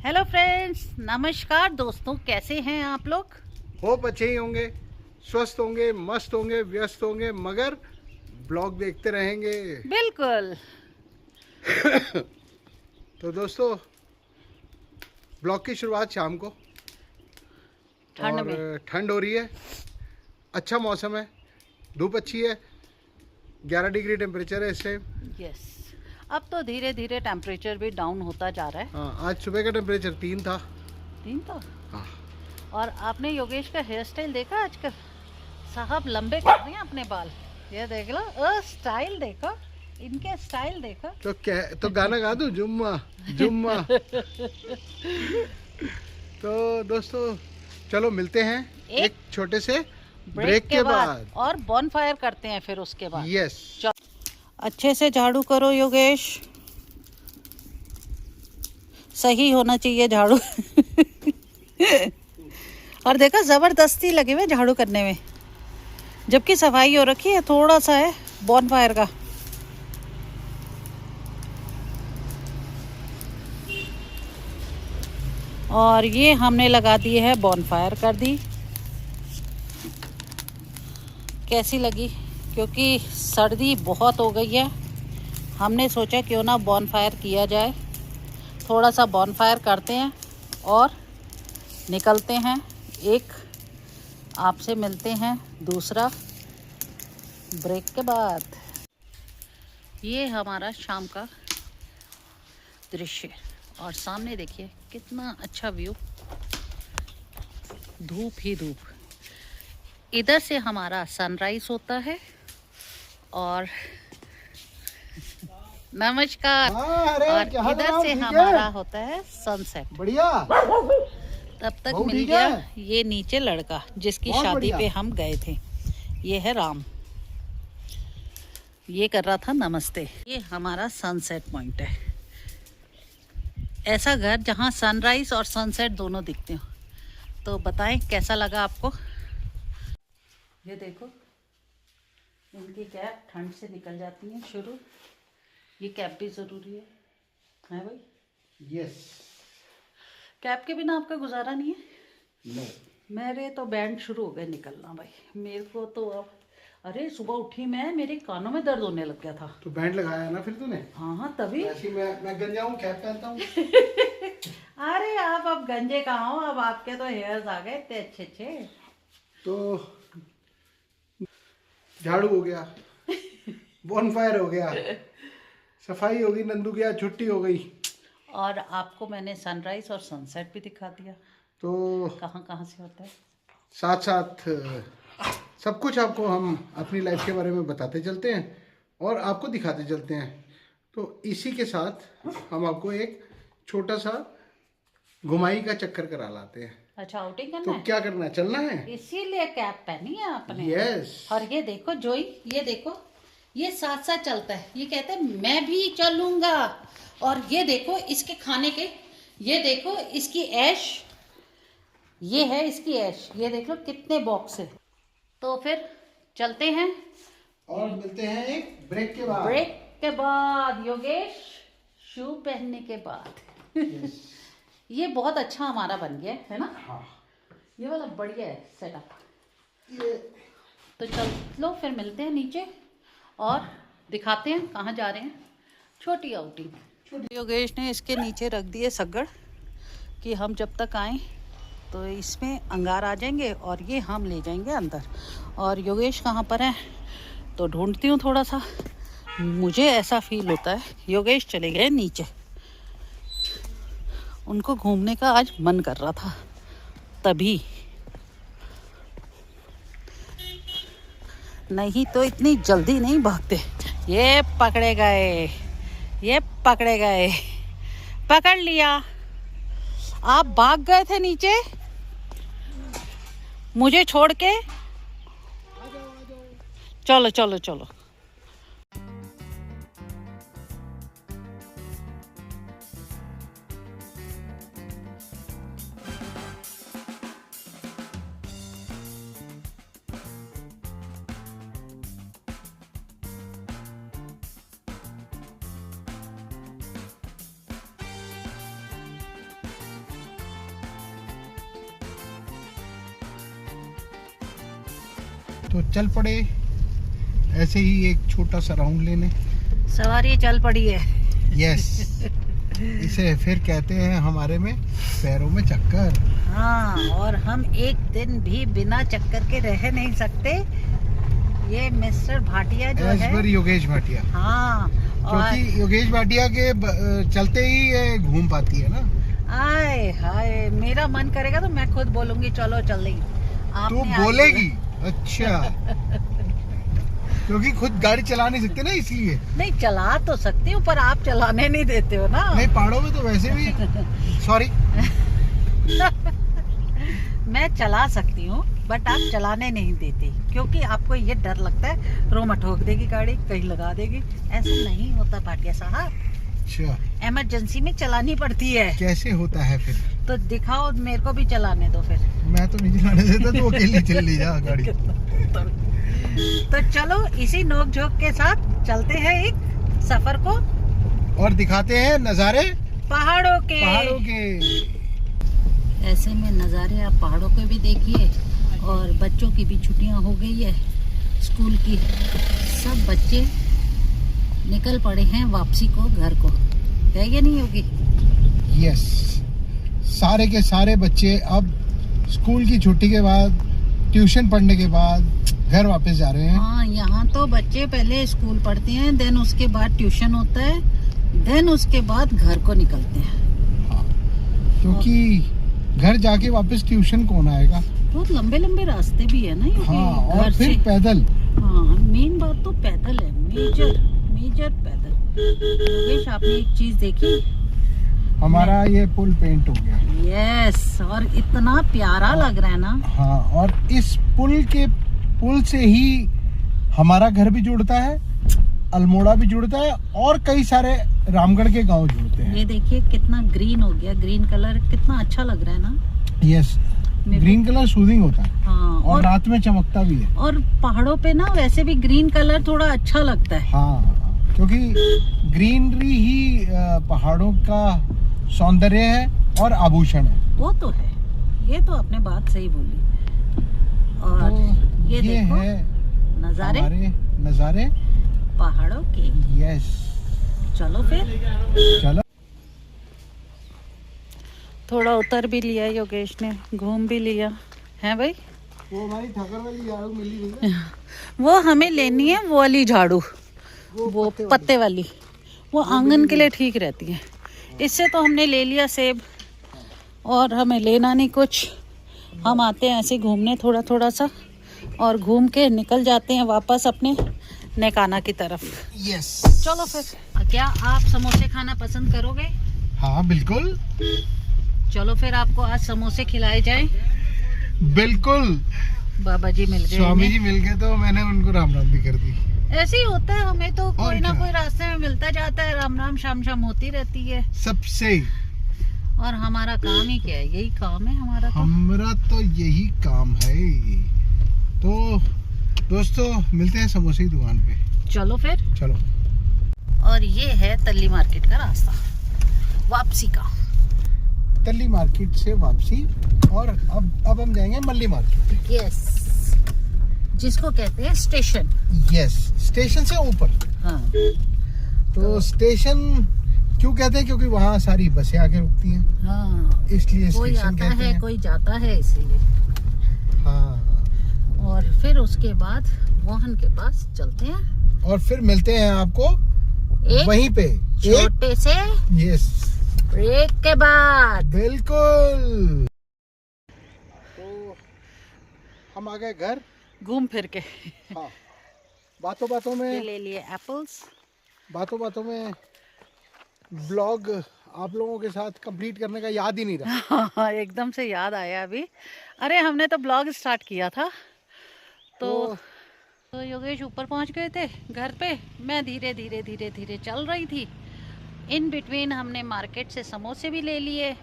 Hello friends, नमस्कार दोस्तों, कैसे हैं आप लोग। होप अच्छे ही होंगे, स्वस्थ होंगे, मस्त होंगे, व्यस्त होंगे, मगर ब्लॉग देखते रहेंगे। बिल्कुल। तो दोस्तों, ब्लॉग की शुरुआत शाम को ठंड और में। ठंड हो रही है। अच्छा मौसम है, धूप अच्छी है, 11 डिग्री टेम्परेचर है इस टाइम। यस, अब तो धीरे धीरे टेम्परेचर भी डाउन होता जा रहा है। हाँ, आज सुबह का टेम्परेचर 3 था। 3 तो। हाँ, और आपने योगेश का हेयर स्टाइल देखा आजकल? साहब लंबे कर रहे हैं अपने बाल। ये देख लो, स्टाइल देखो, इनके स्टाइल देखो। तो क्या, तो गाना गा दूं, जुम्मा जुम्मा। तो दोस्तों, चलो मिलते हैं एक छोटे से ब्रेक के बाद बाद। और बॉनफायर करते हैं फिर उसके बाद। यस। अच्छे से झाड़ू करो योगेश, सही होना चाहिए झाड़ू। और देखो जबरदस्ती लगे हुए झाड़ू करने में, जबकि सफाई हो रखी है, थोड़ा सा है बॉनफायर का। और ये हमने लगा दी है, बॉनफायर कर दी। कैसी लगी? क्योंकि सर्दी बहुत हो गई है, हमने सोचा क्यों ना बॉनफायर किया जाए। थोड़ा सा बॉनफायर करते हैं और निकलते हैं। एक आपसे मिलते हैं दूसरा ब्रेक के बाद। ये हमारा शाम का दृश्य और सामने देखिए कितना अच्छा व्यू, धूप ही धूप। इधर से हमारा सनराइज होता है और नमस्कार, और इधर से हमारा होता है सनसेट। बढ़िया। तब तक बहुत मिल ठीक गया है। ये नीचे लड़का जिसकी बहुत शादी बढ़िया। पे हम गए थे। ये है राम, ये कर रहा था नमस्ते। ये हमारा सनसेट पॉइंट है। ऐसा घर जहाँ सनराइज और सनसेट दोनों दिखते हो। तो बताएं कैसा लगा आपको। ये देखो, इनकी कैप ठंड से निकल जाती है शुरू। ये कैप भी ज़रूरी है भाई। यस। कैप के बिना आपका गुजारा नहीं है। नो। मेरे तो बैंड शुरू हो गए निकलना भाई, मेरे को तो अब। अरे सुबह उठी मैं, मेरे कानों में दर्द होने लग गया था। तो बैंड लगाया ना फिर तूने? हाँ हाँ, तभी। ऐसे ही मैं गंजा हूँ, कैप पहनता हूँ। अरे आप अब गंजे कहाँ हो, अब आपके तो हेयर्स आ गए इतने अच्छे अच्छे। तो झाड़ू हो गया, बॉनफायर हो गया, सफाई होगी, नंदू की आज छुट्टी हो गई। और आपको मैंने सनराइज और सनसेट भी दिखा दिया। तो कहाँ कहाँ से होता है। साथ साथ सब कुछ आपको हम अपनी लाइफ के बारे में बताते चलते हैं और आपको दिखाते चलते हैं। तो इसी के साथ हम आपको एक छोटा सा घुमाई का चक्कर करा लाते हैं। अच्छा, आउटिंग करना तो है। क्या करना है, चलना है? इसीलिए कैप पहनी है आपने। यस। और ये देखो जोई, ये देखो, ये साथ साथ चलता है। ये कहते हैं मैं भी चलूंगा। और ये देखो इसके खाने के, ये देखो इसकी ऐश, ये है इसकी ऐश। ये देख लो कितने बॉक्स है। तो फिर चलते हैं और मिलते हैं एक ब्रेक के बाद। ब्रेक के बाद योगेश, शू पहनने के बाद। यस। ये बहुत अच्छा हमारा बन गया है ना। हाँ। ये वाला बढ़िया है सेटअप। ये तो चलो फिर मिलते हैं नीचे और दिखाते हैं कहाँ जा रहे हैं। छोटी आउटिंग। योगेश ने इसके नीचे रख दिए सग्गड़ कि हम जब तक आए तो इसमें अंगार आ जाएंगे और ये हम ले जाएंगे अंदर। और योगेश कहाँ पर है तो ढूंढती हूँ थोड़ा सा। मुझे ऐसा फील होता है योगेश चले गए नीचे, उनको घूमने का आज मन कर रहा था तभी। नहीं तो इतनी जल्दी नहीं भागते। ये पकड़े गए, ये पकड़े गए, पकड़ लिया। आप भाग गए थे नीचे मुझे छोड़ के। चलो चलो चलो। तो चल पड़े ऐसे ही एक छोटा सा राउंड लेने। सवारी चल पड़ी है। यस, इसे फिर कहते हैं हमारे में पैरों में चक्कर। हाँ, और हम एक दिन भी बिना चक्कर के रह नहीं सकते। ये मिस्टर भाटिया जो है, पर योगेश भाटिया। हाँ, क्योंकि योगेश भाटिया के चलते ही ये घूम पाती है ना। आए हाय, मेरा मन करेगा तो मैं खुद बोलूंगी चलो चल रही। तू बोलेगी? अच्छा। क्योंकि खुद गाड़ी चला नहीं सकते ना, इसलिए। नहीं, चला तो सकती हूँ पर आप चलाने नहीं देते हो ना। नहीं, पहाड़ों में तो वैसे भी सॉरी मैं चला सकती हूँ बट आप चलाने नहीं देते, क्योंकि आपको ये डर लगता है रोमा ठोक देगी गाड़ी, कहीं लगा देगी। ऐसा नहीं होता भाटिया साहब। अच्छा, इमरजेंसी में चलानी पड़ती है। कैसे होता है फिर? तो दिखाओ, मेरे को भी चलाने दो फिर। मैं तो नहीं चलाने देता, तो अकेली चल ली जा गाड़ी। तो चलो इसी नोक झोंक के साथ चलते हैं एक सफर को, और दिखाते हैं नजारे पहाड़ों के। ऐसे में नज़ारे आप पहाड़ों के भी देखिए। और बच्चों की भी छुट्टियां हो गई है स्कूल की, सब बच्चे निकल पड़े हैं वापसी को घर को, है या नहीं होगी? यस, सारे के सारे बच्चे अब स्कूल की छुट्टी के बाद, ट्यूशन पढ़ने के बाद घर वापस जा रहे हैं। हाँ, यहाँ तो बच्चे पहले स्कूल पढ़ते हैं, देन उसके बाद ट्यूशन होता है, देन उसके बाद घर को निकलते हैं। हाँ, क्योंकि घर जाके वापस ट्यूशन कौन आएगा? बहुत लंबे लंबे रास्ते भी है ना ये। हाँ, और फिर से पैदल। हाँ, मेन बात तो पैदल है, मेजर पैदल। योगेश, आपने एक चीज देखी? हमारा ये पुल पेंट हो गया। यस, और इतना प्यारा लग रहा है ना। हाँ, और इस पुल से ही हमारा घर भी जुड़ता है, अल्मोड़ा भी जुड़ता है, और कई सारे रामगढ़ के गांव जुड़ते हैं। ये देखिए कितना ग्रीन हो गया, ग्रीन कलर कितना अच्छा लग रहा है ना। यस, ग्रीन कलर सूदिंग होता है। हाँ, और रात में चमकता भी है। और पहाड़ों पे ना वैसे भी ग्रीन कलर थोड़ा अच्छा लगता है। हाँ, क्योंकि ग्रीनरी ही पहाड़ों का सौंदर्य है और आभूषण है। वो तो है, ये तो आपने बात सही बोली। और तो ये देखो है नजारे, हमारे नजारे पहाड़ों के। यस, चलो फिर, चलो। थोड़ा उतर भी लिया योगेश ने, घूम भी लिया है भाई। वो हमारी ठाकर वाली झाड़ू मिली नहीं है। वो हमें लेनी है, वो वाली झाड़ू, वो पत्ते वाली, वो आंगन के लिए ठीक रहती है। इससे तो हमने ले लिया सेब, और हमें लेना नहीं कुछ। हम आते हैं ऐसे घूमने थोड़ा थोड़ा सा, और घूम के निकल जाते हैं वापस अपने नैकाना की तरफ। यस, चलो फिर। क्या आप समोसे खाना पसंद करोगे? हाँ बिल्कुल। चलो फिर आपको आज समोसे खिलाए जाए। बिल्कुल, बाबा जी मिल गए, स्वामी जी मिल गए, तो मैंने उनको राम राम भी कर दी। ऐसे ही होता है, हमें तो कोई ना क्या? कोई रास्ते में मिलता जाता है, राम राम शाम शाम होती रहती है। सबसे और हमारा काम ही क्या है, यही काम है हमारा। हमारा तो यही काम है। तो दोस्तों, मिलते हैं समोसे की दुकान पे। चलो फिर। चलो। और ये है तल्ली मार्केट का रास्ता वापसी का। तल्ली मार्केट से वापसी, और अब हम जाएंगे मल्ली मार्केट। यस, जिसको कहते हैं स्टेशन। यस, स्टेशन से ऊपर। हाँ, तो स्टेशन क्यों कहते हैं? क्योंकि वहाँ सारी बसें आके रुकती हैं, हाँ, इसलिए कोई स्टेशन आता कहते है हैं। कोई जाता है, इसीलिए। हाँ, और फिर उसके बाद वाहन के पास चलते हैं, और फिर मिलते हैं आपको एक वहीं पे छोटे से यस, ब्रेक के बाद। बिल्कुल। तो हम आ गए घर घूम फिर के। हाँ, बातों बातों में ले लिए एप्पल्स। बातों बातों में ब्लॉग आप लोगों के साथ कंप्लीट करने का याद ही नहीं रहा। हाँ, एकदम से याद आया अभी। अरे हमने तो ब्लॉग स्टार्ट किया था, तो योगेश ऊपर पहुंच गए थे घर पे, मैं धीरे धीरे धीरे धीरे चल रही थी। इन बिटवीन हमने मार्केट से समोसे भी ले लिए,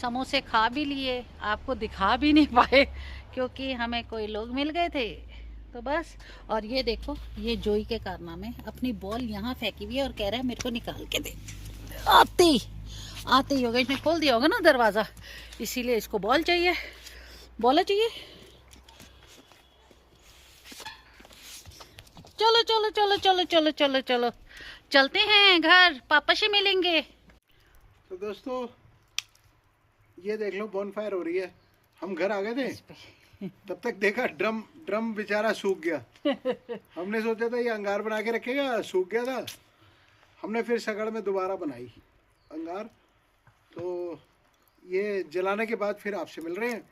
समोसे खा भी लिए, आपको दिखा भी नहीं पाए क्योंकि हमें कोई लोग मिल गए थे, तो बस। और ये देखो, ये जोई के कारनामे, अपनी बॉल यहाँ फेंकी हुई है और कह रहा है मेरे को निकाल के दे। आते योगेश ने खोल दिया होगा ना दरवाज़ा, इसीलिए इसको बॉल चाहिए, बॉल चाहिए। चलो चलो चलो चलो चलो चलो चलो चलते हैं घर, पापा से मिलेंगे। तो दोस्तों ये देख लो बॉनफायर हो रही है। हम घर आ गए थे तब तक देखा ड्रम बेचारा सूख गया। हमने सोचा था ये अंगार बना के रखेगा, सूख गया था। हमने फिर सगड़ में दोबारा बनाई अंगार। तो ये जलाने के बाद फिर आपसे मिल रहे हैं,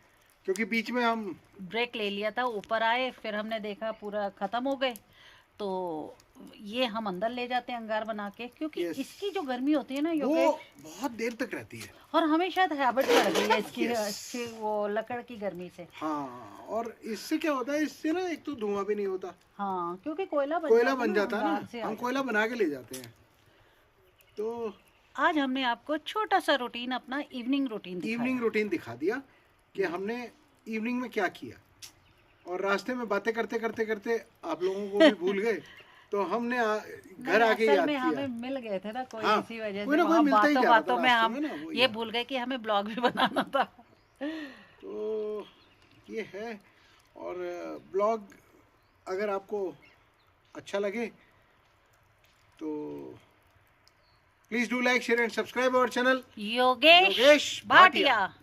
क्योंकि बीच में हम ब्रेक ले लिया था, ऊपर आए फिर हमने देखा पूरा खत्म हो गए, तो ये हम अंदर ले जाते हैं अंगार बना के, क्योंकि Yes. इसकी जो गर्मी होती है ना वो योगेश, बहुत देर तक रहती है। और हमें शायद हैबिट पड़ गई है इसकी Yes. इसकी वो लकड़ की गर्मी से। हाँ, और इससे क्या होता है, इससे ना एक तो धुआं भी नहीं होता, हाँ, क्योंकि कोयला बन जाता है अंगार से ना, हम कोयला बना के ले जाते हैं। तो आज हमने आपको छोटा सा रूटीन, अपना इवनिंग रूटीन दिखा दिया कि हमने इवनिंग में क्या किया, और रास्ते में बातें करते करते करते आप लोगों को भी भूल गए। तो हमने घर आके याद किया। हमें मिल गए थे ना कोई, हाँ, इसी वजह कोई से ना कोई मिलता ही जा रहा था बातों में रास्ते हम में ना, वो ये भूल गए कि हमें ब्लॉग भी बनाना था। तो ये है। और ब्लॉग अगर आपको अच्छा लगे तो please do like, share and subscribe our channel Yogesh Bhatia. Bhatia.